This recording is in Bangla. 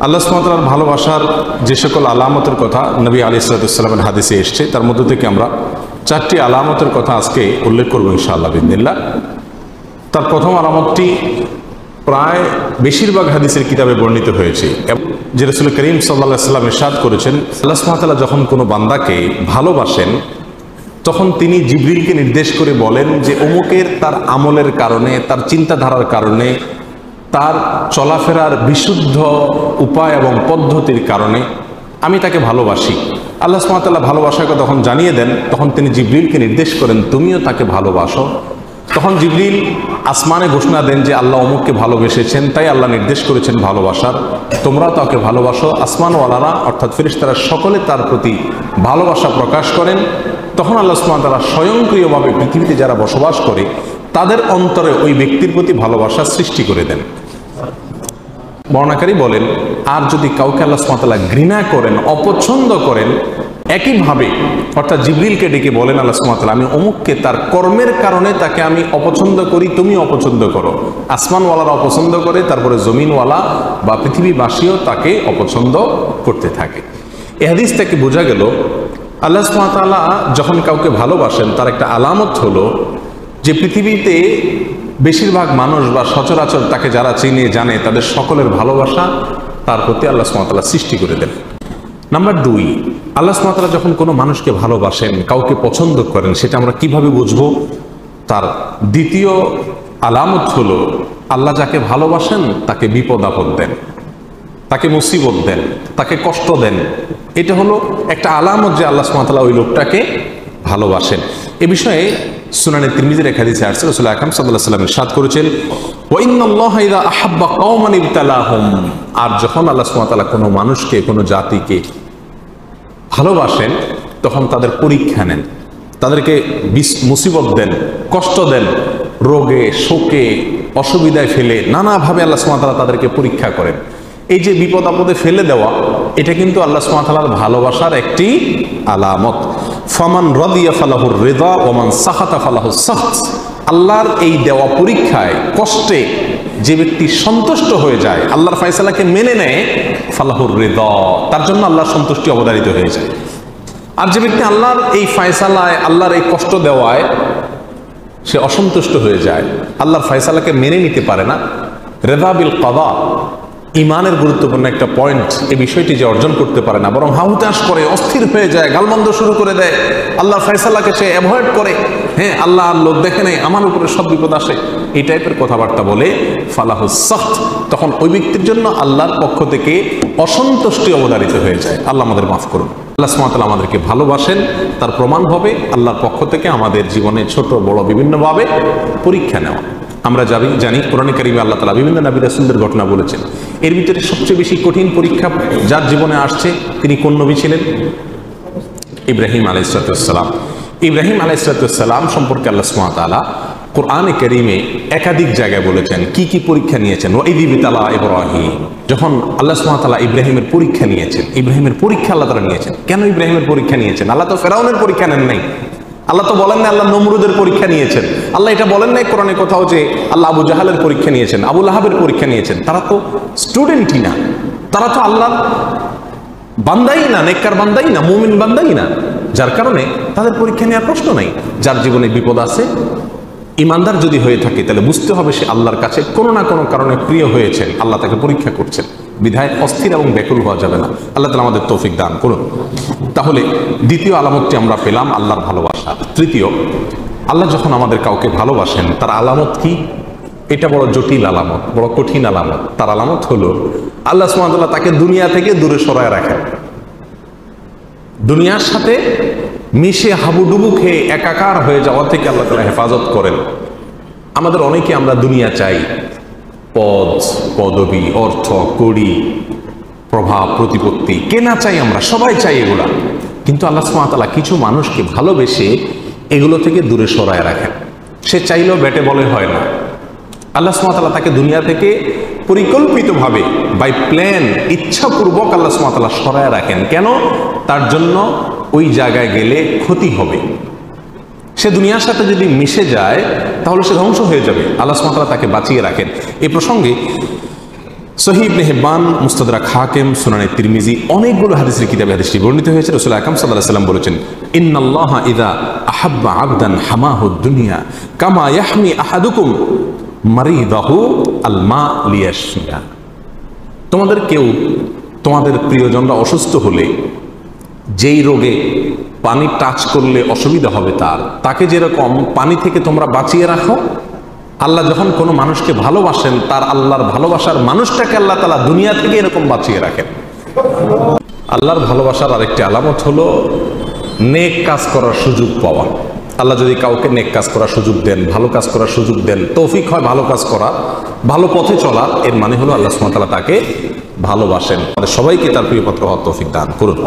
আল্লাহ সুবহানাহু ওয়া তাআলার ভালোবাসার যে সকল আলামতের কথা নবী আলাইহিস সালামের হাদিসে এসেছে, তার মধ্য থেকে আমরা 4টি আলামতের কথা আজকে উল্লেখ করব ইনশাআল্লাহ বিইذنিল্লাহ। তার প্রথম আলামতটি প্রায় বেশিরভাগ হাদিসের কিতাবে বর্ণিত হয়েছে, যে রাসূল করিম সাল্লাল্লাহু আলাইহি ওয়াসাল্লাম ইরশাদ করেছেন, আল্লাহ সুবহানাহু ওয়া তাআলা যখন কোনো বান্দাকে ভালোবাসেন তখন তিনি জিবরিলকে নির্দেশ করে বলেন যে অমুকের তার আমলের কারণে, তার চিন্তাধারার কারণে, তার চলাফেরার বিশুদ্ধ উপায় এবং পদ্ধতির কারণে আমি তাকে ভালোবাসি। আল্লাহ সুবহানাহু ওয়া তাআলা ভালোবাসাকে তখন জানিয়ে দেন, তখন তিনি জিবরিলকে নির্দেশ করেন তুমিও তাকে ভালোবাসো। তখন জিবরিল আসমানে ঘোষণা দেন যে আল্লাহ অমুককে ভালোবেসেছেন, তাই আল্লাহ নির্দেশ করেছেন ভালোবাসার, তোমরা তাকে ভালোবাসো। আসমানওয়ালারা অর্থাৎ ফেরেশতারা সকলে তার প্রতি ভালোবাসা প্রকাশ করেন। তখন আল্লাহ সুবহানাহু ওয়া তাআলা স্বয়ংক্রিয়ভাবে পৃথিবীতে যারা বসবাস করে তাদের অন্তরে ওই ব্যক্তির প্রতি ভালোবাসা সৃষ্টি করে দেন। বর্ণাকারী বলেন, আর যদি কাউকে আল্লাহ সুবহানাহু ওয়া তাআলা ঘৃণা করেন, অপছন্দ করেন, একইভাবে অর্থাৎ জিবরিলকে ডেকে বলেন আল্লাহ সুবহানাহু ওয়া তাআলা আমি অমুককে তার কর্মের কারণে তাকে আমি অপছন্দ করি, তুমি অপছন্দ করো। আসমানওয়ালারা অপছন্দ করে, তারপরে জমিনওয়ালা বা পৃথিবীবাসীও তাকে অপছন্দ করতে থাকে। এই হাদিস থেকে বোঝা গেল আল্লাহ সুবহানাহু ওয়া তাআলা যখন কাউকে ভালোবাসেন তার একটা আলামত হলো যে পৃথিবীতে বেশিরভাগ মানুষ বা সচরাচর তাকে যারা চিনে জানে তাদের সকলের ভালোবাসা তার প্রতি আল্লাহ সুবহানাহু ওয়া তাআলা সৃষ্টি করে দেন। নাম্বার 2, আল্লাহ সুবহানাহু ওয়া তাআলা যখন কোনো মানুষকে ভালোবাসেন, কাউকে পছন্দ করেন, সেটা আমরা কিভাবে বুঝবো? তার দ্বিতীয় আলামত হলো আল্লাহ যাকে ভালোবাসেন তাকে বিপদ আপদ দেন, তাকে মুসিবত দেন, তাকে কষ্ট দেন। এটা হলো একটা আলামত যে আল্লাহ সুবহানাহু ওয়া তাআলা ওই লোকটাকে ভালোবাসেন। এ বিষয়ে সুনানে তিরমিজির এক হাদিসে আসছে, রাসূল আকরাম সাল্লাল্লাহু আলাইহি ওয়াসাল্লাম ইরশাদ করেছেন, ওয়া ইন্নাল্লাহা ইযা আহাব্বা কওমান ইবতালাহুম, আর যখন আল্লাহ সুবহানাহু ওয়া তাআলা কোনো মানুষকে, কোনো জাতিকে ভালোবাসেন তখন তাদের পরীক্ষা নেন, তাদেরকে মুসিবত দেন, কষ্ট দেন, রোগে শোকে অসুবিধায় ফেলে নানাভাবে আল্লাহ সুবহানাহু ওয়া তাআলা তাদেরকে পরীক্ষা করেন। এই যে বিপদ আপদে ফেলে দেওয়া, এটা কিন্তু আল্লাহ সুবহানাহু ওয়া তাআলার ভালোবাসার একটি আলামত। ফামান রাদিয়া ফালাহুর রিদা ওয়া মান সাখাতা ফালাহুস সাখত, আল্লাহর এই দেওয়া পরীক্ষায়, কষ্টে যে ব্যক্তি সন্তুষ্ট হয়ে যায়, আল্লাহর ফয়সালাকে মেনে নেয়, ফালাহুর রিদা, তার জন্য আল্লাহর সন্তুষ্টি অবধারিত হয়ে যায়। আর যে ব্যক্তি আল্লাহর এই ফয়সালায়, আল্লাহর এই কষ্ট দেওয়ায় সে অসন্তুষ্ট হয়ে যায়, আল্লাহর ফয়সালাকে মেনে নিতে পারে না, রিদা বিল কাদা ইমানের গুরুত্বপূর্ণ একটা পয়েন্ট, এই বিষয়টি যে অর্জন করতে পারে না, বরং হাহুতাশ করে, অস্থির হয়ে যায়, গালমন্দ শুরু করে দেয়, আল্লাহর ফয়সালাকে সে অ্যাভয়েড করে, হ্যাঁ আল্লাহ লোক দেখে নেই, আমার উপরে সব বিপদ আসে, এই টাইপের কথাবার্তা বলে ফালাহুস সাখত, তখন ওই ব্যক্তির জন্য আল্লাহর পক্ষ থেকে অসন্তুষ্টি অবধারিত হয়ে যায়। আল্লাহ আমাদের মাফ করুন। আল্লাহ সুবহানাহু ওয়া তাআলা আমাদেরকে ভালোবাসেন, তার প্রমাণ হবে আল্লাহর পক্ষ থেকে আমাদের জীবনে ছোট বড় বিভিন্নভাবে পরীক্ষা নেওয়া। আমরা জানি কোরআনে কারিমে আল্লাহ তাআলা বিভিন্ন নবী রাসূলদের ঘটনা বলেছেন। এর ভিতরে সবচেয়ে বেশি কঠিন পরীক্ষা যার জীবনে আসছে তিনি কোন নবী ছিলেন? ইব্রাহিম আলাইহিস সালাম। ইব্রাহিম আলাইহিস সালাম সম্পর্কে আল্লাহ সুবহানাহু ওয়া তাআলা কোরআনে কারিমে একাধিক জায়গায় বলেছেন কি কি পরীক্ষা নিয়েছেন। ওয়া ইয ইবতালা ইব্রাহিম, যখন আল্লাহ সুবহানাহু ওয়া তাআলা ইব্রাহিমের পরীক্ষা নিয়েছেন, ইব্রাহিমের পরীক্ষা আল্লাহ তাআলা নিয়েছেন। কেন ইব্রাহিমের পরীক্ষা নিয়েছেন? আল্লাহ তো ফেরাউনের পরীক্ষা নেন নাই, আল্লাহ তো বলেন না আল্লাহ নমরুদের পরীক্ষা নিয়েছেন, আল্লাহ এটা বলেন নাই কোরআনে কোথাও যে আল্লাহ আবু জাহালের পরীক্ষা নিয়েছেন, আবু লাহাবের পরীক্ষা নিয়েছেন। তারা তো স্টুডেন্টই না, তারা তো আল্লাহর বান্দাই না, নেককার বান্দাই না, মুমিন বান্দাই না, যার কারণে তাদের পরীক্ষা নেওয়ার প্রশ্ন নাই। যার জীবনে বিপদ আছে, ইমানদার যদি হয়ে থাকে তাহলে বুঝতে হবে সে আল্লাহর কাছে কোনো না কোনো কারণে প্রিয় হয়েছেন, আল্লাহ তাকে পরীক্ষা করছেন, বিধায় অস্থির এবং ব্যাকুল হওয়া যাবে না। আল্লাহ তাআলা আমাদের তৌফিক দান করুন। তাহলে দ্বিতীয় আলামতটি আমরা পেলাম আল্লাহর ভালোবাসা। তৃতীয়, আল্লাহ যখন আমাদের কাউকে ভালোবাসেন তার আলামত কি? এটা বড় জটিল আলামত, বড় কঠিন আলামত। তার আলামত হলো আল্লাহ সুবহানাহু ওয়া তাআলা তাকে দুনিয়া থেকে দূরে সরায় রাখেন, দুনিয়ার সাথে মিশে হাবুডুবু খেয়ে একাকার হয়ে যাওয়া থেকে আল্লাহ তাআলা হেফাজত করেন। আমাদের অনেকে আমরা দুনিয়া চাই, পদ পদবী, অর্থ কড়ি, প্রভাব প্রতিপত্তি, কেনা চাই, আমরা সবাই চাই এগুলা, কিন্তু আল্লাহ সুবহানাহু ওয়া তাআলা কিছু মানুষকে ভালোবেসে এগুলো থেকে দূরে সরায় রাখেন। সে চাইলেও ব্যাটে বলে হয় না। আল্লাহ সুবহানাহু ওয়া তাআলা তাকে দুনিয়া থেকে পরিকল্পিতভাবে বাই প্ল্যান, ইচ্ছাপূর্বক আল্লাহ সুবহানাহু ওয়া তাআলা সরায় রাখেন। কেন? তার জন্য ওই জায়গায় গেলে ক্ষতি হবে। সে দুনিয়ার সাথে যদি মিশে যায় তাহলে সে ধ্বংস হয়ে যাবে। আল্লাহ সুবহানাহু ওয়া তাআলা তাকে বাঁচিয়ে রাখেন। এই প্রসঙ্গে সহিহ ইবনে হিব্বান, মুস্তাদরাক হাকিম, সুনানে তিরমিজি অনেকগুলো হাদিসের কিতাবে হাদিসটি বর্ণিত হয়েছে। রাসূল আকরাম সাল্লাল্লাহু আলাইহি ওয়াসাল্লাম বলেছেন, ইন্নাল্লাহা ইযা আহাব্বা আবদান হামাহুদ দুনিয়া কামা ইয়াহমি আহাদুকুম মারিদাহু আল মা লিয়াশফিয়া। তোমাদের কেউ তোমাদের প্রিয়জনরা অসুস্থ হলে যেই রোগে পানি টাচ করলে অসুবিধা হবে তাকে যেরকম পানি থেকে তোমরা বাঁচিয়ে রাখো, আল্লাহ যখন কোনো মানুষকে ভালোবাসেন তার আল্লাহর ভালোবাসার মানুষটাকে আল্লাহ তাআলা দুনিয়া থেকে এরকম বাঁচিয়ে রাখেন। আল্লাহর ভালোবাসার আরেকটি আলামত হলো নেক কাজ করার সুযোগ পাওয়া। আল্লাহ যদি কাউকে নেক কাজ করার সুযোগ দেন, ভালো কাজ করার সুযোগ দেন, তৌফিক হয় ভালো কাজ করা, ভালো পথে চলা, এর মানে হলো আল্লাহ সুবহানাহু ওয়া তাআলা তাকে ভালোবাসেন। সবাইকে তার প্রিয় পাত্র হওয়ার তৌফিক দান করুন।